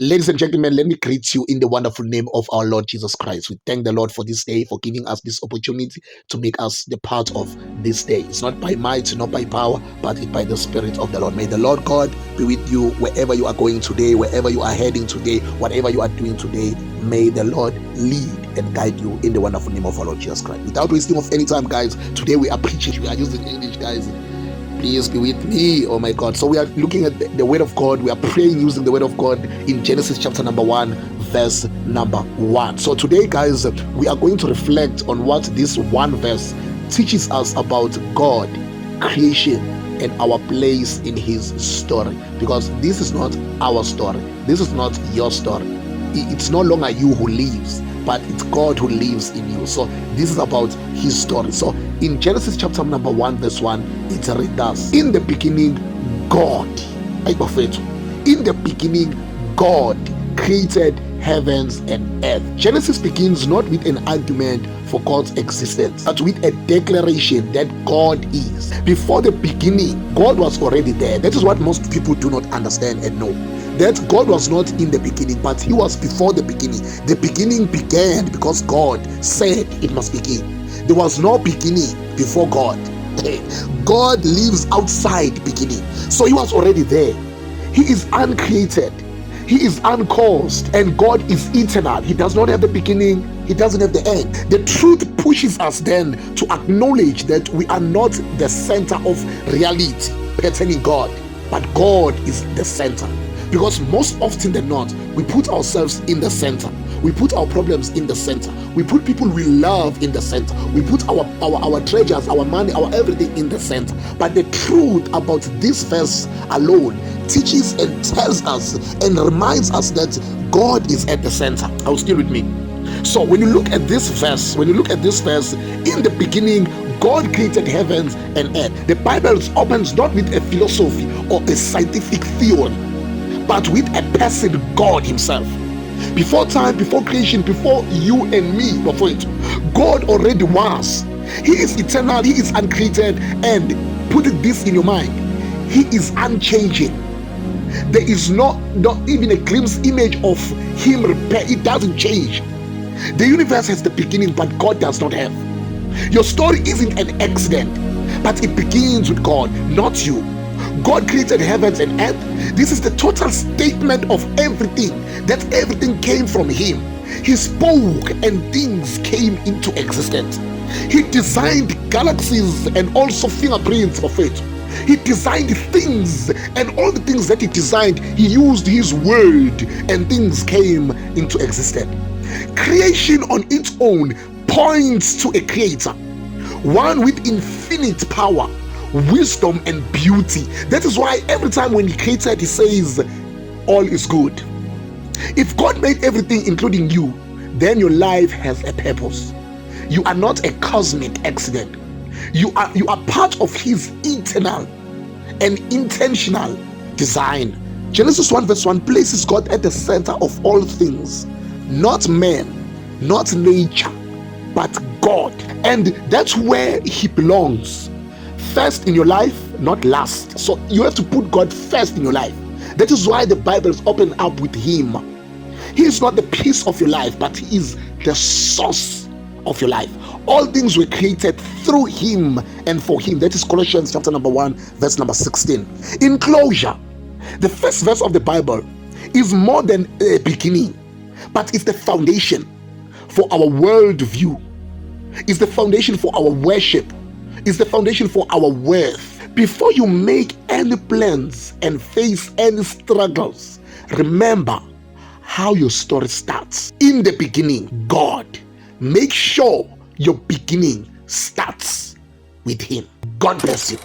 Ladies and gentlemen, let me greet you in the wonderful name of our Lord Jesus Christ. We thank the Lord for this day, for giving us this opportunity to make us the part of this day. It's not by might, not by power, but it's by the Spirit of the Lord. May the Lord God be with you wherever you are going today, wherever you are heading today, whatever you are doing today. May the Lord lead and guide you in the wonderful name of our Lord Jesus Christ. Without wasting of any time, guys, today we are preaching. We are using English, guys. Please be with me. Oh my God. So we are looking at the word of God. We are praying using the word of God in Genesis chapter number 1, verse number 1. So today, guys, we are going to reflect on what this one verse teaches us about God, creation, and our place in his story. Because this is not our story. This is not your story. It's no longer you who lives, but it's God who lives in you. So this is about his story. So in Genesis chapter number 1, verse 1, it reads thus: in the beginning, God, in the beginning, God created heavens and earth. Genesis begins not with an argument for God's existence, but with a declaration that God is. Before the beginning, God was already there. That is what most people do not understand and know. That God was not in the beginning, but he was before the beginning. The beginning began because God said it must begin. There was no beginning before God. God lives outside beginning. So he was already there. He is uncreated. He is uncaused, and God is eternal. He does not have the beginning. He doesn't have the end. The truth pushes us then to acknowledge that we are not the center of reality pertaining God, but God is the center. Because most often than not, we put ourselves in the center. We put our problems in the center. We put people we love in the center. We put our treasures, our money, our everything in the center. But the truth about this verse alone teaches and tells us and reminds us that God is at the center. Are you still with me? So when you look at this verse, in the beginning, God created heavens and earth. The Bible opens not with a philosophy or a scientific theory, but with a person, God himself. Before time, before creation, before you and me, before it, God already was. He is eternal, he is uncreated, and put this in your mind, he is unchanging. There is not even a glimpse image of him repair. It doesn't change. The universe has the beginning, but God does not have. Your story isn't an accident, but it begins with God, not you. God created heavens and earth. This is the total statement of everything, that everything came from him. He spoke and things came into existence. He designed galaxies and also fingerprints of it. He designed things, and all the things that he designed, he used his word, and things came into existence. Creation on its own points to a creator, one with infinite power, wisdom, and beauty. That is why every time when he created, he says all is good. If God made everything including you, then your life has a purpose. You are not a cosmic accident. You are part of his eternal and intentional design. Genesis 1 verse 1 places God at the center of all things, not man, not nature, but God. And that's where he belongs. First in your life, not last. So you have to put God first in your life. That is why the Bible is open up with him. He is not the piece of your life, but he is the source of your life. All things were created through him and for him. That is Colossians chapter number 1, verse number 16. In closure, the first verse of the Bible is more than a beginning, but it's the foundation for our worldview. It's the foundation for our worship. It's the foundation for our worth. Before you make any plans and face any struggles, remember how your story starts. In the beginning, God. Make sure your beginning starts with him. God bless you.